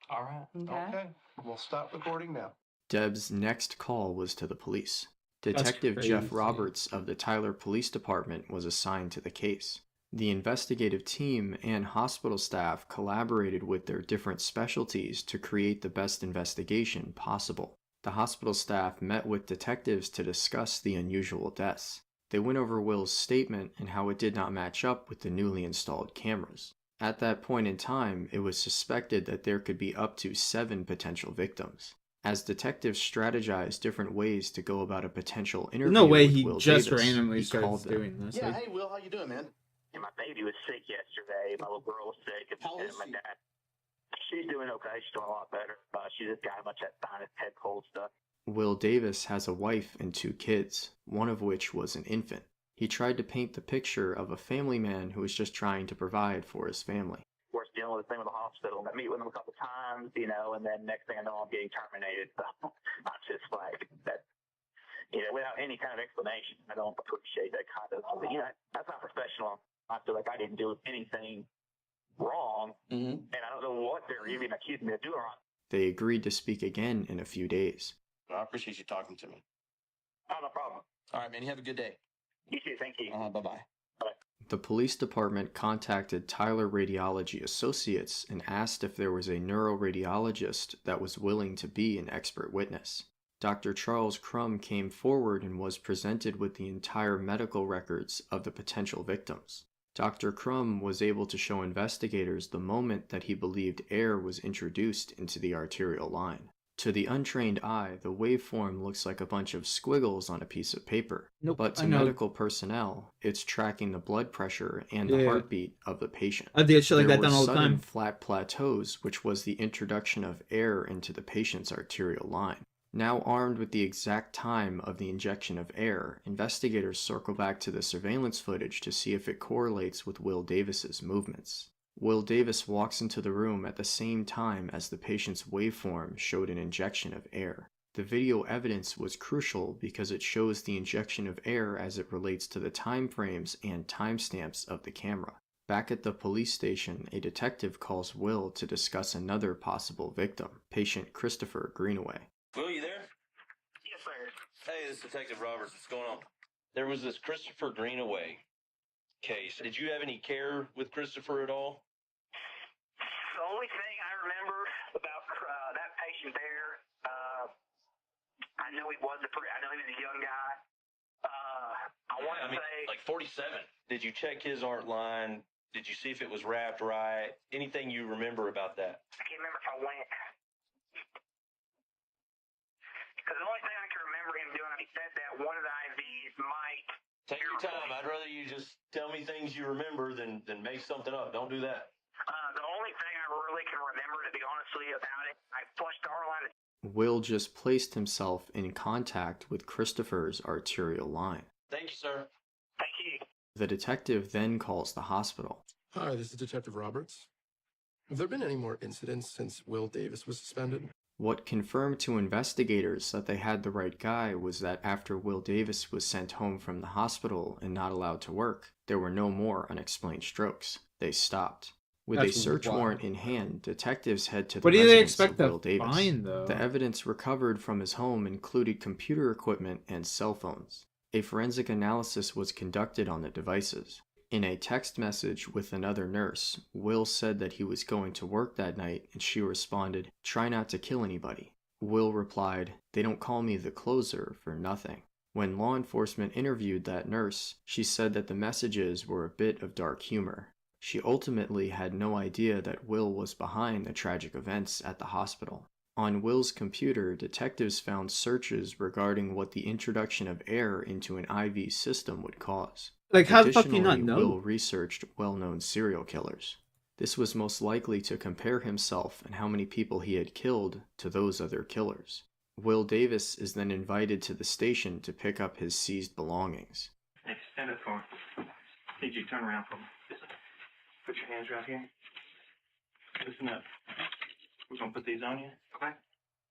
All right. Okay. We'll stop recording now. Deb's next call was to the police. Detective That's Jeff crazy. Roberts of the Tyler Police Department was assigned to the case. The investigative team and hospital staff collaborated with their different specialties to create the best investigation possible. The hospital staff met with detectives to discuss the unusual deaths. They went over Will's statement and how it did not match up with the newly installed cameras. At that point in time, it was suspected that there could be up to 7 potential victims. As detectives strategized different ways to go about a potential interview No way with he Will just Davis, randomly he starts called them. doing this. Yeah, Like, hey, Will, how you doing, man? And my baby was sick yesterday. My little girl was sick. How and is my she? dad. She's doing okay. She's doing a lot better. She just got a bunch of that sinus head cold stuff. Will Davis has a wife and 2 kids, one of which was an infant. He tried to paint the picture of a family man who was just trying to provide for his family. Of course, dealing with the thing with the hospital. I meet with them a couple times, and then next thing I know, I'm getting terminated. So I'm just like that. Without any kind of explanation. I don't appreciate that kind of. That's not professional. I feel like I didn't do anything wrong, and I don't know what they're even accusing me of doing wrong. They agreed to speak again in a few days. I appreciate you talking to me. Oh, no problem. All right, man. You have a good day. You too. Thank you. Bye-bye. The police department contacted Tyler Radiology Associates and asked if there was a neuroradiologist that was willing to be an expert witness. Dr. Charles Crum came forward and was presented with the entire medical records of the potential victims. Dr. Crum was able to show investigators the moment that he believed air was introduced into the arterial line. To the untrained eye, the waveform looks like a bunch of squiggles on a piece of paper. Nope, But to medical personnel, it's tracking the blood pressure and the heartbeat of the patient. I get shit like that done all the There were sudden time. flat plateaus, which was the introduction of air into the patient's arterial line. Now armed with the exact time of the injection of air, investigators circle back to the surveillance footage to see if it correlates with Will Davis's movements. Will Davis walks into the room at the same time as the patient's waveform showed an injection of air. The video evidence was crucial because it shows the injection of air as it relates to the time frames and timestamps of the camera. Back at the police station, a detective calls Will to discuss another possible victim, patient Christopher Greenaway. Will, you there? Yes, sir. Hey, this is Detective Roberts. What's going on? There was this Christopher Greenaway case. Did you have any care with Christopher at all? The only thing I remember about that patient there, I know he was a young guy. I want to say like 47. Did you check his art line? Did you see if it was wrapped right? Anything you remember about that? I can't remember if I went. Because the only thing I can remember him doing, he said that one of the IVs might. Take your time. I'd rather you just tell me things you remember than make something up. Don't do that. The only thing I really can remember, to be honest with you, about it, I flushed the art line. Will just placed himself in contact with Christopher's arterial line. Thank you, sir. Thank you. The detective then calls the hospital. Hi, this is Detective Roberts. Have there been any more incidents since Will Davis was suspended? What confirmed to investigators that they had the right guy was that after Will Davis was sent home from the hospital and not allowed to work, there were no more unexplained strokes. They stopped. With a search warrant in hand, detectives head to the residence of Will Davis. Find, though? The evidence recovered from his home included computer equipment and cell phones. A forensic analysis was conducted on the devices. In a text message with another nurse, Will said that he was going to work that night, and she responded, "Try not to kill anybody." Will replied, "They don't call me the closer for nothing." When law enforcement interviewed that nurse, she said that the messages were a bit of dark humor. She ultimately had no idea that Will was behind the tragic events at the hospital. On Will's computer, detectives found searches regarding what the introduction of air into an IV system would cause. Like, how the fuck do you not Additionally, know? Will researched well-known serial killers. This was most likely to compare himself and how many people he had killed to those other killers. Will Davis is then invited to the station to pick up his seized belongings. Extend it for me. Need you to turn around for me. Put your hands right here. Listen up. We're gonna put these on you, okay?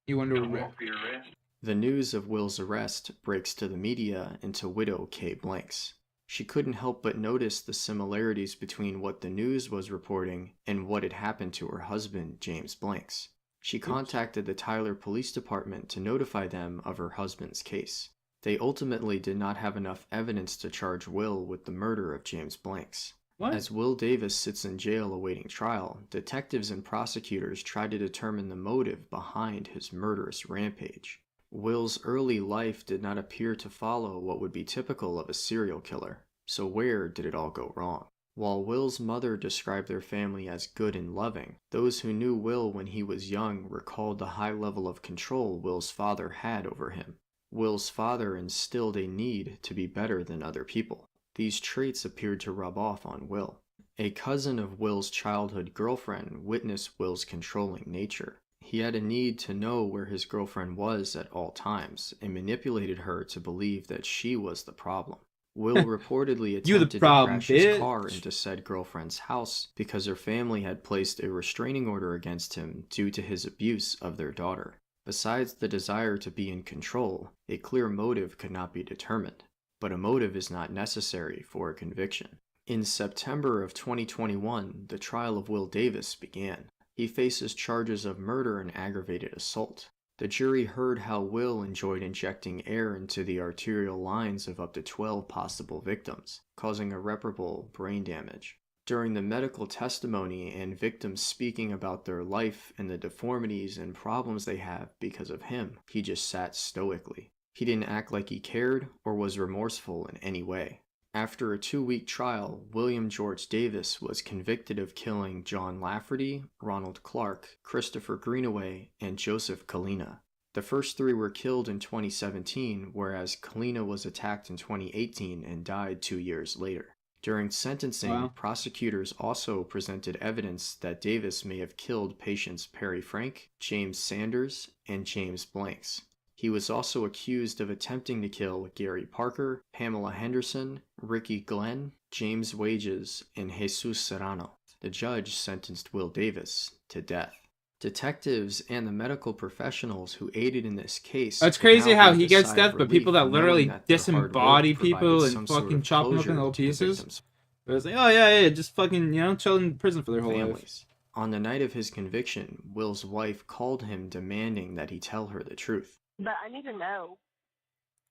You wonder walk for your arrest. The news of Will's arrest breaks to the media and to widow Kay Blanks. She couldn't help but notice the similarities between what the news was reporting and what had happened to her husband, James Blanks. She contacted the Tyler Police Department to notify them of her husband's case. They ultimately did not have enough evidence to charge Will with the murder of James Blanks. As Will Davis sits in jail awaiting trial, detectives and prosecutors try to determine the motive behind his murderous rampage. Will's early life did not appear to follow what would be typical of a serial killer, so where did it all go wrong? While Will's mother described their family as good and loving, those who knew Will when he was young recalled the high level of control Will's father had over him. Will's father instilled a need to be better than other people. These traits appeared to rub off on Will. A cousin of Will's childhood girlfriend witnessed Will's controlling nature. He had a need to know where his girlfriend was at all times and manipulated her to believe that she was the problem. Will reportedly attempted to crash his car into said girlfriend's house because her family had placed a restraining order against him due to his abuse of their daughter. Besides the desire to be in control, a clear motive could not be determined, but a motive is not necessary for a conviction. In September of 2021, the trial of Will Davis began. He faces charges of murder and aggravated assault. The jury heard how Will enjoyed injecting air into the arterial lines of up to 12 possible victims, causing irreparable brain damage. During the medical testimony and victims speaking about their life and the deformities and problems they have because of him, he just sat stoically. He didn't act like he cared or was remorseful in any way. After a 2-week trial, William George Davis was convicted of killing John Lafferty, Ronald Clark, Christopher Greenaway, and Joseph Kalina. The first 3 were killed in 2017, whereas Kalina was attacked in 2018 and died 2 years later. During sentencing, prosecutors also presented evidence that Davis may have killed patients Perry Frank, James Sanders, and James Blanks. He was also accused of attempting to kill Gary Parker, Pamela Henderson, Ricky Glenn, James Wages, and Jesus Serrano. The judge sentenced Will Davis to death. Detectives and the medical professionals who aided in this case. It's crazy how he gets death, but people that literally disembody people and fucking chop them up in little pieces. But it's like, oh yeah, just fucking, chill in prison for their whole life. On the night of his conviction, Will's wife called him demanding that he tell her the truth. But I need to know,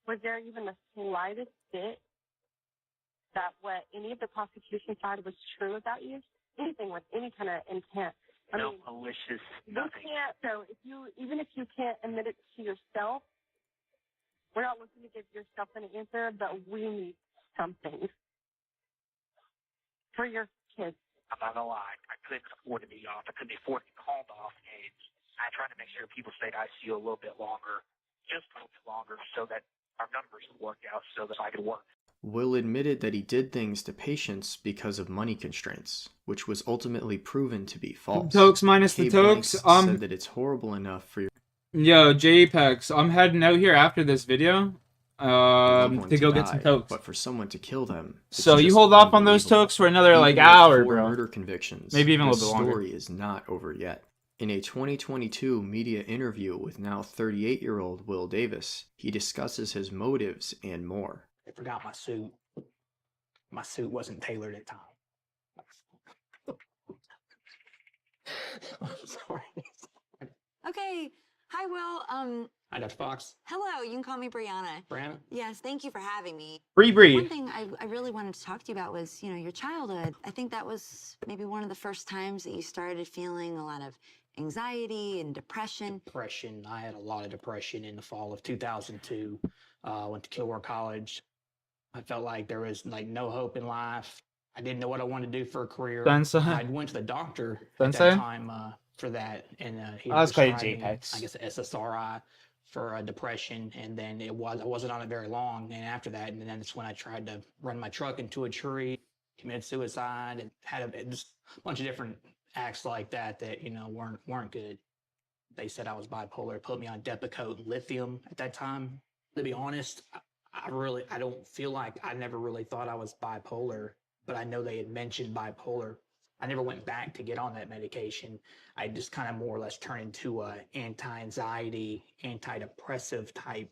was there even the slightest bit that what any of the prosecution side was true about you? Anything with any kind of intent? No malicious, nothing. Even if you can't admit it to yourself, we're not looking to give yourself an answer, but we need something for your kids. I'm not gonna lie, I couldn't afford to be off. I couldn't afford to be called off, and I tried to make sure people stayed ICU a little bit longer, just a little bit longer, so that our numbers would work out, so that I could work. Will admitted that he did things to patients because of money constraints, which was ultimately proven to be false. Tokes minus the Tokes. Said that it's horrible enough for your JPEX, I'm heading out here after this video to go get some Tokes. But for someone to kill them, so you hold off on those Tokes for another hour, bro. Murder convictions. Maybe even a little bit longer. The story is not over yet. In a 2022 media interview with now 38-year-old Will Davis, he discusses his motives and more. I forgot my suit. My suit wasn't tailored in time. I'm sorry. Okay. Hi, Will. Hi, Dr. Fox. Hello. You can call me Brianna. Brianna? Yes. Thank you for having me. Bree. One thing I really wanted to talk to you about was, your childhood. I think that was maybe one of the first times that you started feeling a lot of anxiety and depression. I had a lot of depression in the fall of 2002. Went to Kilgore College. I felt like there was no hope in life. I didn't know what I wanted to do for a career. I went to the doctor at that time for that, and he prescribed me, I guess, SSRI for depression, and then I wasn't on it very long, and after that, and then it's when I tried to run my truck into a tree, committed suicide, and had just a bunch of different acts like that weren't good. They said I was bipolar, put me on Depakote and lithium at that time. To be honest, I don't feel like I never really thought I was bipolar, but I know they had mentioned bipolar. I never went back to get on that medication. I just kind of more or less turned into a anti-anxiety, antidepressive type.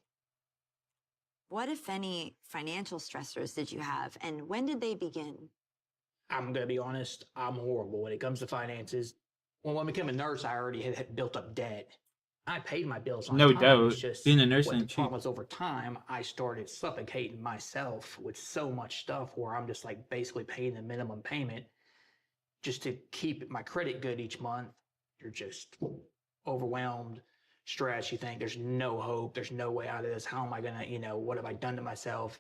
What, if any, financial stressors did you have, and when did they begin? I'm going to be honest, I'm horrible when it comes to finances. When I became a nurse, I already had built up debt. I paid my bills on time. No doubt. Just being a nurse what ain't the cheap. problem was, over time, I started suffocating myself with so much stuff where I'm just basically paying the minimum payment just to keep my credit good each month. You're just overwhelmed, stressed. You think there's no hope. There's no way out of this. How am I going to, what have I done to myself?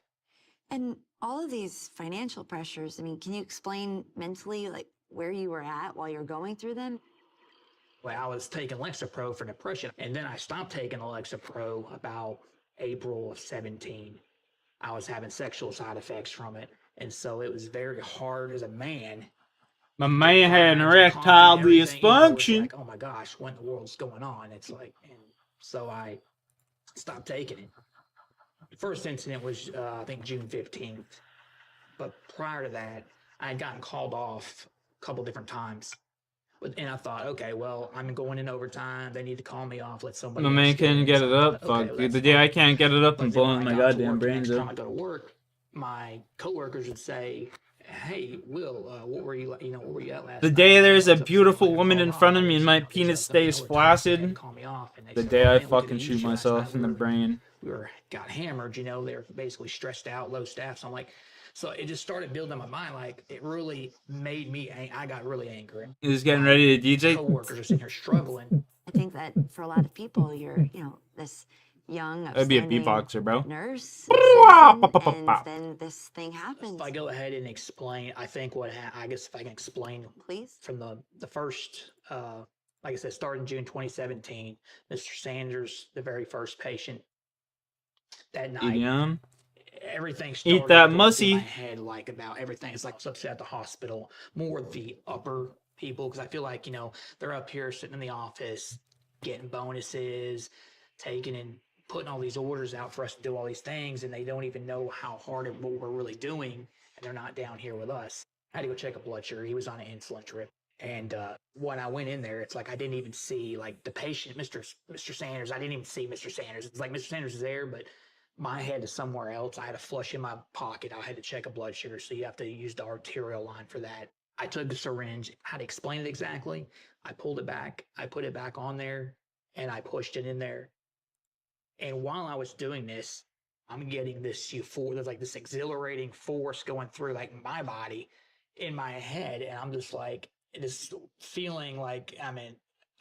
And all of these financial pressures, I mean, can you explain mentally, like, where you were at while you're going through them? Well, I was taking Lexapro for depression, and then I stopped taking the Lexapro about April of 17. I was having sexual side effects from it, and so it was very hard as a man. My man had an erectile dysfunction. Like, oh my gosh, what in the world's going on? It's like, and so I stopped taking it. The first incident was, I think, June 15th. But prior to that, I had gotten called off a couple different times. And I thought, okay, well, I'm going in overtime. They need to call me off. Let somebody. My man can't get it up. Okay, Fuck. well, The day I can't get it up and blowing my goddamn brains next up. time I go to work, my coworkers would say, "Hey, Will, what were you? What were you at last?" The day there's a beautiful woman in front of me and my penis stays flaccid. The day I fucking shoot myself in the brain. We got hammered. They were basically stressed out, low staff. So I'm like. So it just started building in my mind, like, it really made me, I got really angry. He's getting ready to DJ? Coworkers are sitting here struggling. I think that for a lot of people, you're, this young, I'd be a upstanding beatboxer, bro. nurse, citizen, and then this thing happens. If I go ahead and explain, I think I guess if I can explain. Please. From the first, like I said, starting June 2017, Mr. Sanders, the very first patient, that night. Yeah. Everything started Eat that in mussy. my head, like, about everything. It's like it's upset at the hospital, more the upper people, because I feel like, they're up here sitting in the office, getting bonuses, taking and putting all these orders out for us to do all these things, and they don't even know how hard of what we're really doing, and they're not down here with us. I had to go check a blood sugar. He was on an insulin drip. And when I went in there, it's like I didn't even see, like, the patient, Mr. Sanders. I didn't even see Mr. Sanders. It's like Mr. Sanders is there, but my head is somewhere else. I had a flush in my pocket. I had to check a blood sugar, so you have to use the arterial line for that. I took the syringe. How to explain it exactly? I pulled it back. I put it back on there, and I pushed it in there. And while I was doing this, I'm getting this euphoria. There's like this exhilarating force going through like my body, in my head, and I'm just like, this feeling like I'm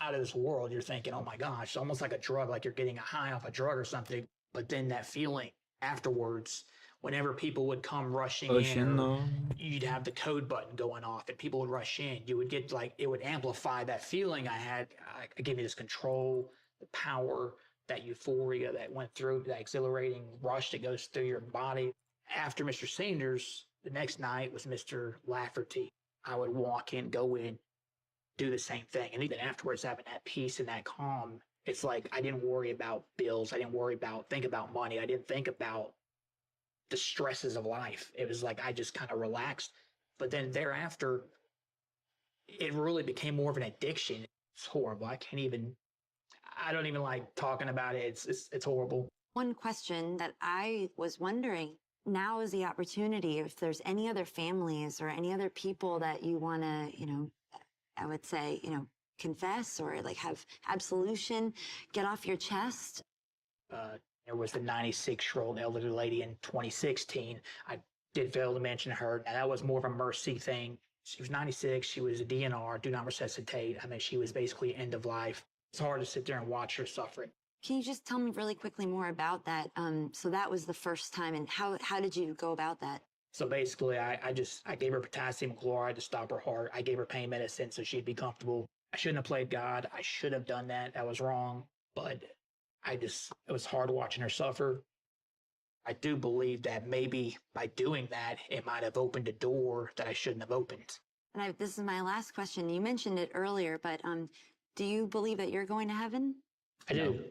out of this world. You're thinking, oh my gosh, it's almost like a drug, like you're getting a high off a drug or something. But then that feeling afterwards, whenever people would come rushing in, or you'd have the code button going off and people would rush in, you would get like, it would amplify that feeling I had. It gave me this control, the power, that euphoria that went through, that exhilarating rush that goes through your body. After Mr. Sanders, the next night was Mr. Lafferty. I would walk in, go in, do the same thing. And even afterwards, having that peace and that calm, it's like I didn't worry about bills. I didn't think about money. I didn't think about the stresses of life. It was like I just kind of relaxed. But then thereafter, it really became more of an addiction. It's horrible. I don't even like talking about it. It's horrible. One question that I was wondering, now is the opportunity, if there's any other families or any other people that you want to, I would say, confess or like have absolution, get off your chest. There was the 96-year-old elderly lady in 2016. I did fail to mention her. And that was more of a mercy thing. She was 96. She was a DNR, do not resuscitate. I mean, she was basically end of life. It's hard to sit there and watch her suffering. Can you just tell me really quickly more about that? So that was the first time, and how did you go about that? So basically, I gave her potassium chloride to stop her heart. I gave her pain medicine so she'd be comfortable. I shouldn't have played God. I should have done that. That was wrong. But it was hard watching her suffer. I do believe that maybe by doing that, it might have opened a door that I shouldn't have opened. And this is my last question. You mentioned it earlier, but do you believe that you're going to heaven? I do.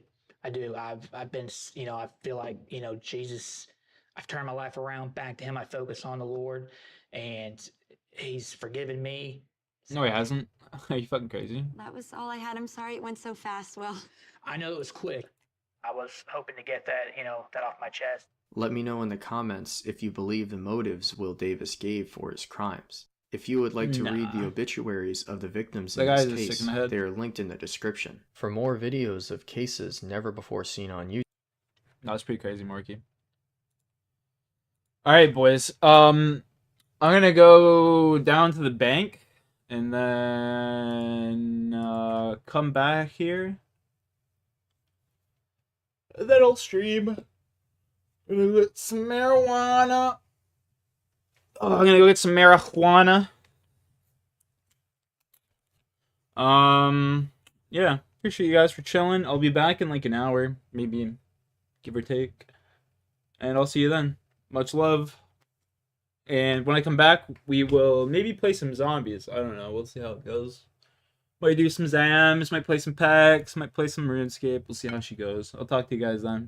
I do. I've been, I feel like, Jesus, I've turned my life around back to him. I focus on the Lord, and he's forgiven me. No, he hasn't. Are you fucking crazy? That was all I had. I'm sorry it went so fast. Well, I know it was quick. I was hoping to get that, that off my chest. Let me know in the comments if you believe the motives Will Davis gave for his crimes. If you would like to read the obituaries of the victims in this case, they are linked in the description. For more videos of cases never before seen on YouTube. That was pretty crazy, Morky. Alright, boys. I'm gonna go down to the bank and then come back here. And then I'll stream. And I'll get some marijuana. Oh, I'm gonna go get some marijuana. Yeah. Appreciate you guys for chilling. I'll be back in like an hour, maybe, give or take. And I'll see you then. Much love. And when I come back, we will maybe play some zombies. I don't know. We'll see how it goes. Might do some Zams, might play some packs, might play some RuneScape. We'll see how she goes. I'll talk to you guys then.